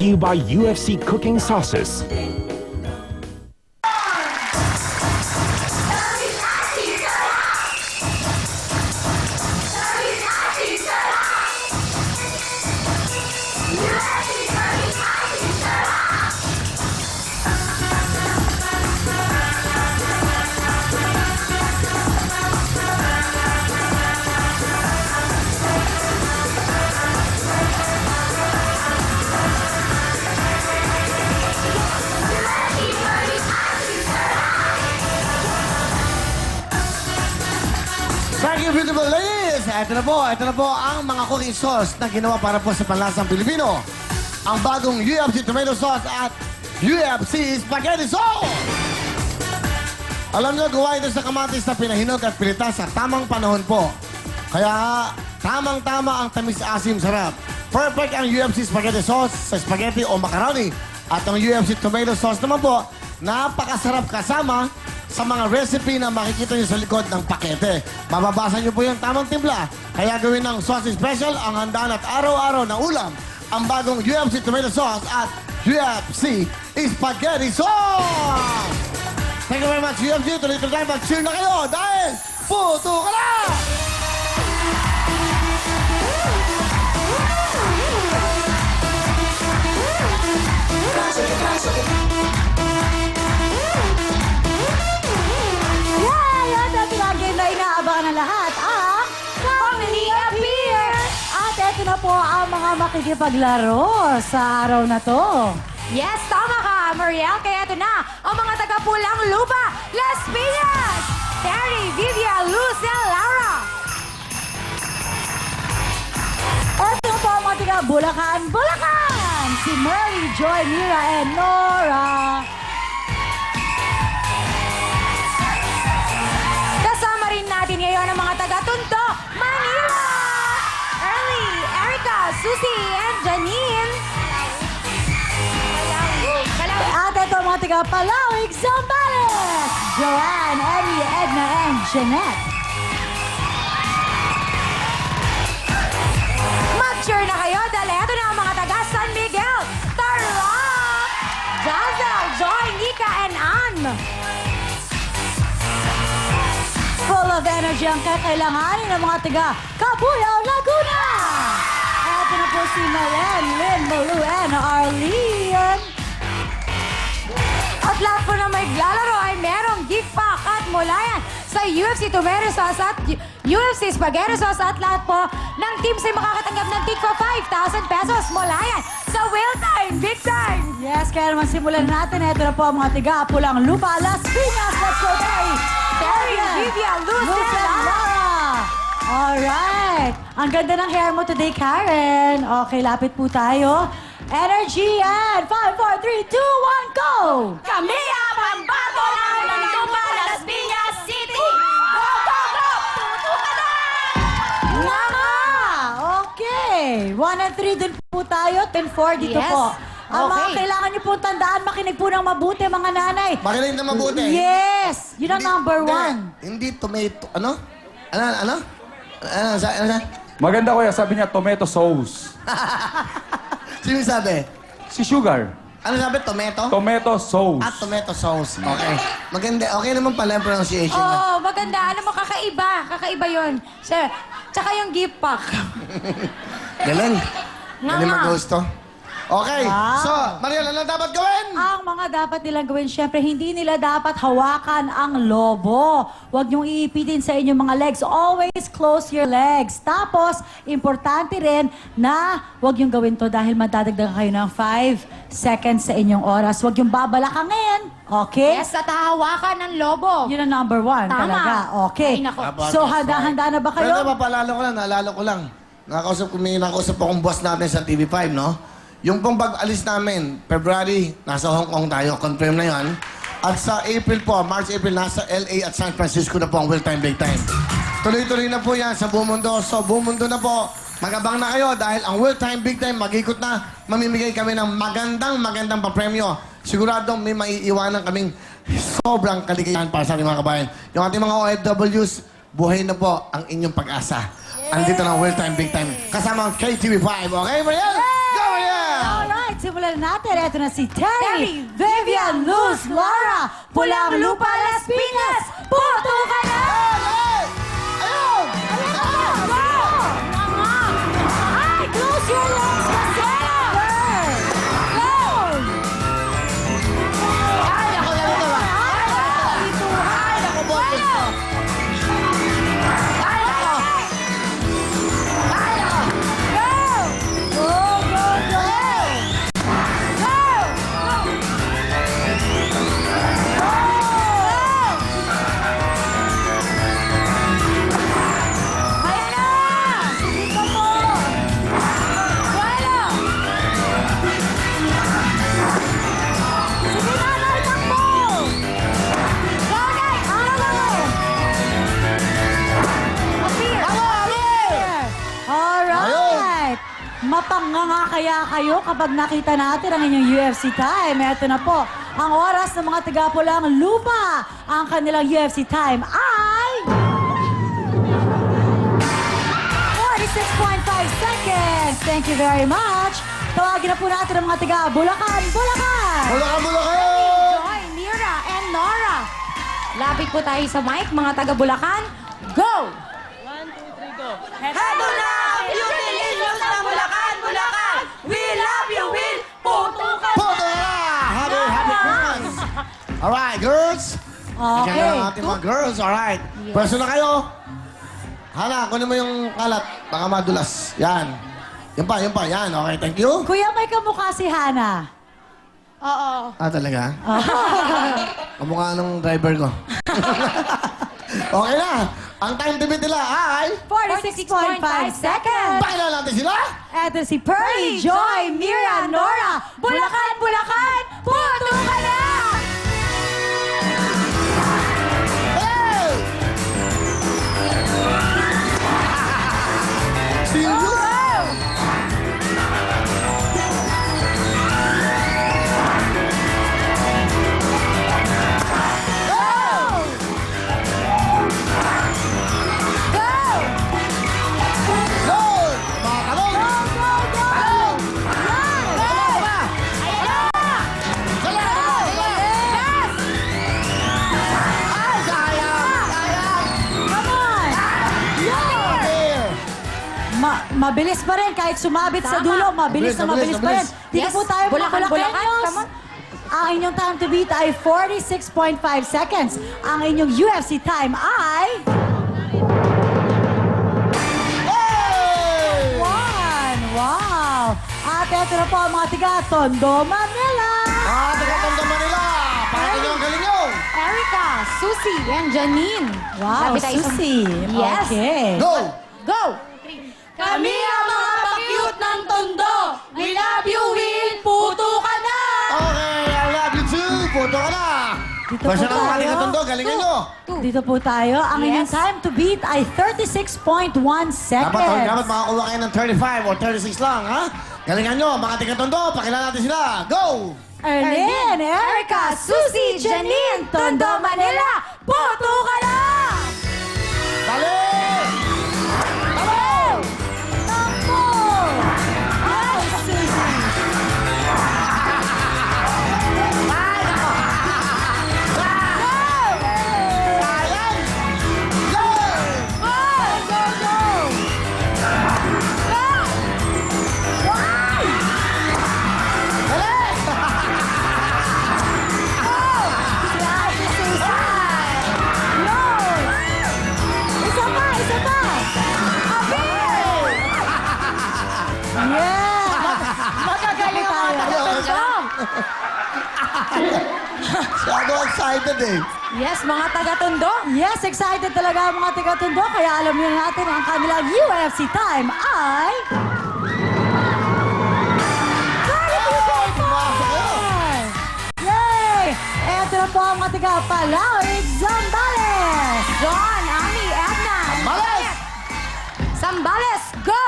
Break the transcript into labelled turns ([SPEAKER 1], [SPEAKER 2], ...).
[SPEAKER 1] to you by UFC Cooking Sauces.
[SPEAKER 2] Thank you, beautiful ladies! Ito na po ang mga cooking sauce na ginawa para po sa panlasang Pilipino. Ang bagong UFC Tomato Sauce at UFC Spaghetti Sauce! Alam nyo, gawa ito sa kamatis na pinahinog at pilita sa tamang panahon po. Kaya, tamang-tama ang tamis-asim sarap. Perfect ang UFC Spaghetti Sauce sa spaghetti o macaroni. At ang UFC Tomato Sauce naman po, napakasarap kasama sa mga recipe na makikita nyo sa likod ng pakete. Mababasa nyo po yung tamang timpla. Kaya gawin ng sauce special ang handaan at araw-araw na ulam. Ang bagong UFC Tomato Sauce at UFC Spaghetti Sauce! Thank you very much, UFC. Tuloy-tuloy tayo. Mag-cheer na kayo dahil puto ka na!
[SPEAKER 3] Na inaabangan ng lahat ang Family Appear! At eto na po ang mga makikipaglaro sa araw na to.
[SPEAKER 4] Yes, tama ka, Mariel. Kaya ito na, ang mga taga-Pulang Lupa, Las Piñas! Terry, Vivian, Lucille, Laura.
[SPEAKER 3] Eto na po ang mga taga-Bulacan, Bulacan! Si Mary, Joy, Mira, and Nora.
[SPEAKER 4] Kasama rin natin ngayon ang mga taga-Tunto, Manila! Early, Erica, Susie, and Janine.
[SPEAKER 3] At eto ang mga taga-Palawig, Zambales! Joanne, Eddie, Edna, and Jeanette.
[SPEAKER 4] Mag-cheer na kayo dahil eto na ang mga taga-San Miguel, Tarlac, Jazel, Joy, Nika, and Ann.
[SPEAKER 3] Full of energy ang kakailanganin ng mga taga Cabuyao, Laguna! Eto na po si Maren, Lynn, Malu, and Arlene.
[SPEAKER 4] At lahat po na may glalaro ay merong gift pack at mulayan sa UFC Tomato Sauce at UFC Spaghetti Sauce at lahat po ng teams ay makakatanggap ng tig pa 5,000 pesos mulayan sa Will Time, Big Time!
[SPEAKER 3] Yes, kaya naman simulan natin. Eto na po ang mga taga Pulang Lupa, Las Piñas. Let's go, Terry!
[SPEAKER 4] Terry, Vivian, Lucille,
[SPEAKER 3] Laura! Alright! Ang ganda ng hair mo today, Karen. Okay, lapit po tayo. Energy and 5, 4, 3, 2, 1, go!
[SPEAKER 4] Kami ang pambato ng Lupa, Las Piñas City! Go, go, go! Tuto ka na!
[SPEAKER 3] Lama! Okay. 1 and 3 din po tayo. 10-4 dito
[SPEAKER 4] Yes.
[SPEAKER 3] po. Ang mga
[SPEAKER 4] Okay.
[SPEAKER 3] kailangan niyo po tandaan, makinig po ng mabuti, mga nanay.
[SPEAKER 2] Makinig na mabuti.
[SPEAKER 3] Yes! Yun ang number one.
[SPEAKER 2] Hindi tomato. Ano? Ano?
[SPEAKER 5] Maganda kuya, sabi niya tomato sauce.
[SPEAKER 2] Sino sabi?
[SPEAKER 5] Si Sugar.
[SPEAKER 2] Ano sabi? Tomato?
[SPEAKER 5] Tomato sauce.
[SPEAKER 2] At tomato sauce. Okay. Maganda. Okay naman pala yung pronunciation.
[SPEAKER 4] Oo, maganda. Alam mo, kakaiba. Kakaiba yun. Sir, tsaka yung gift pack.
[SPEAKER 2] Galing.
[SPEAKER 4] Nga
[SPEAKER 2] Galing
[SPEAKER 4] nga.
[SPEAKER 2] mag-gusto. Okay.
[SPEAKER 3] Wow.
[SPEAKER 2] So, Mariel, ano dapat gawin?
[SPEAKER 3] Ang mga dapat nilang gawin, syempre, hindi nila dapat hawakan ang lobo. Huwag niyong iipitin sa inyong mga legs. Always close your legs. Tapos, importante rin na huwag niyong gawin to dahil madadagdagan kayo ng 5 seconds sa inyong oras. Huwag niyong babalakangin. Okay?
[SPEAKER 4] Yes, at hahawakan ng lobo.
[SPEAKER 3] Yun ang number 1
[SPEAKER 4] Tama.
[SPEAKER 3] talaga. Okay.
[SPEAKER 4] Ay, nako.
[SPEAKER 3] So, handa-handa na ba
[SPEAKER 2] Pero
[SPEAKER 3] kayo?
[SPEAKER 2] mapaalala ko lang, naalala ko lang. May nakausap akong boss natin sa TV5, no? Yung pong pag-alis namin, February, nasa Hong Kong tayo, confirm na yan. At sa April po, March, April, nasa LA at San Francisco na po ang Will Time, Big Time. Tuloy-tuloy na po yan sa buong mundo. So, buong mundo na po, magabang na kayo dahil ang Will Time, Big Time, mag-ikot na, mamimigay kami ng magandang papremyo. Siguradong may maiiwanan kaming sobrang kaligayahan para sa ating mga kabayan. Yung ating mga OFWs, buhay na po ang inyong pag-asa. Andito ng Will Time, Big Time. Kasama ang KTV5. Okay, Mariel? Go, Mariel!
[SPEAKER 3] Alright, Alright, simulan na natin. Ito na si Terry,
[SPEAKER 4] Terry,
[SPEAKER 3] Vivian, Luz, Laura, Pulang Lupa, Las Piñas. Puto ka na!
[SPEAKER 2] Ayun!
[SPEAKER 3] Ay, close your legs kasi! Go!
[SPEAKER 2] Ay, ako na rin naman. Ay, ako, boss ko. Ay, ako. Ay, ako.
[SPEAKER 3] Go, go, go!
[SPEAKER 4] Ayan na! Sige mo! Wala! Sige na, Nay, takbo! Go, Nay! Appear!
[SPEAKER 3] Alright! Mapanganga kaya kayo kapag nakita natin ang inyong UFC time. Ito na po, ang oras ng mga taga-Pulang Lupa. Ang kanilang UFC time ay... 46.5 seconds. Thank you very much. Tawagin na po natin ang mga taga-Bulacan. Bulacan!
[SPEAKER 2] Bulacan, Bulacan!
[SPEAKER 4] Joy, Mira, and Nora. Lapit po tayo sa mic, mga taga-Bulacan. Go!
[SPEAKER 6] Heto na ang beauty leaders ng Bulacan, Bulacan! We love you, Will! Puto ka!
[SPEAKER 2] Puto na! Happy Christmas! Alright, girls.
[SPEAKER 3] Okay.
[SPEAKER 2] Ganda ng ating mga girls. Alright. Pwesto na kayo. Hana, kunin mo yung kalat. Baka madulas. Yan. Yan pa, yan pa. Yan. Okay, thank you.
[SPEAKER 3] Kuya, may kamukha si Hana.
[SPEAKER 6] Oo.
[SPEAKER 2] Ah, talaga? Kamukha ng driver ko. Okay na. Ang time to beat nila ay...
[SPEAKER 3] 46.5 seconds.
[SPEAKER 2] Pakilala natin sila.
[SPEAKER 3] Eto si Pearly, Joy, Mira, Nora. Bulacan, Bulacan! Puto ka na!
[SPEAKER 2] Hey! Serious? Go! Mga kalong! Kalong! Ay, sayang! Sayang!
[SPEAKER 3] Come on!
[SPEAKER 2] Here!
[SPEAKER 3] Mabilis pa rin kahit sumabit sa dulo. Mabilis na mabilis pa rin. Dito
[SPEAKER 4] Yes.
[SPEAKER 3] po tayo mga
[SPEAKER 4] Bulacan, Bulacan.
[SPEAKER 3] Bulacanos.
[SPEAKER 4] Come on.
[SPEAKER 3] Ang inyong time to beat ay 46.5 seconds. Ang inyong UFC time ay...
[SPEAKER 2] Hey!
[SPEAKER 3] 1. Wow! At eto na po ang mga tiga Tondo, Manila.
[SPEAKER 2] Taga-Tondo Manila! Pakita nyo ang galing nyo!
[SPEAKER 4] Erica, Susie, and Janine.
[SPEAKER 3] Wow,
[SPEAKER 4] Lapit tayo sa-
[SPEAKER 3] Susie.
[SPEAKER 4] Yes.
[SPEAKER 3] Okay.
[SPEAKER 2] Go!
[SPEAKER 4] Go!
[SPEAKER 6] Kami ang mga pa-cute ng Tondo! We love you, Will! Puto ka na!
[SPEAKER 2] Okay, I love you too! Puto ka na!
[SPEAKER 3] Dito
[SPEAKER 2] Basta
[SPEAKER 3] po
[SPEAKER 2] na mga
[SPEAKER 3] tayo.
[SPEAKER 2] taga-Tondo, galingan nyo!
[SPEAKER 3] Dito po tayo. Ang
[SPEAKER 4] Yes.
[SPEAKER 3] inyong time to beat ay 36.1 seconds.
[SPEAKER 2] Dapat makakuha kayo ng 35 or 36 lang, ha? Galingan nyo, mga taga-Tondo, pakilala natin sila! Go!
[SPEAKER 3] Erlyn, Erica, Susie, Janine, Tondo, Manila. Puto ka na!
[SPEAKER 2] Dali!
[SPEAKER 3] Takbo! Takbo! Ay, Susie.
[SPEAKER 2] Sayang! Go!
[SPEAKER 3] Go, go, go! Si Ate Susie. Yun! Isa pa, isa pa! Yeah! Magagaling tayo.
[SPEAKER 2] Masyado excited eh.
[SPEAKER 4] Yes, mga taga-Tondo.
[SPEAKER 3] Yes, excited talaga ang mga taga-Tondo. Kaya alam niyo natin ang kanilang UFC time ay... 32.5! Yay! Eto na po ang mga taga-Palauig, Zambales!
[SPEAKER 4] John, Ami, Edna.
[SPEAKER 2] Males!
[SPEAKER 4] Sambales, go!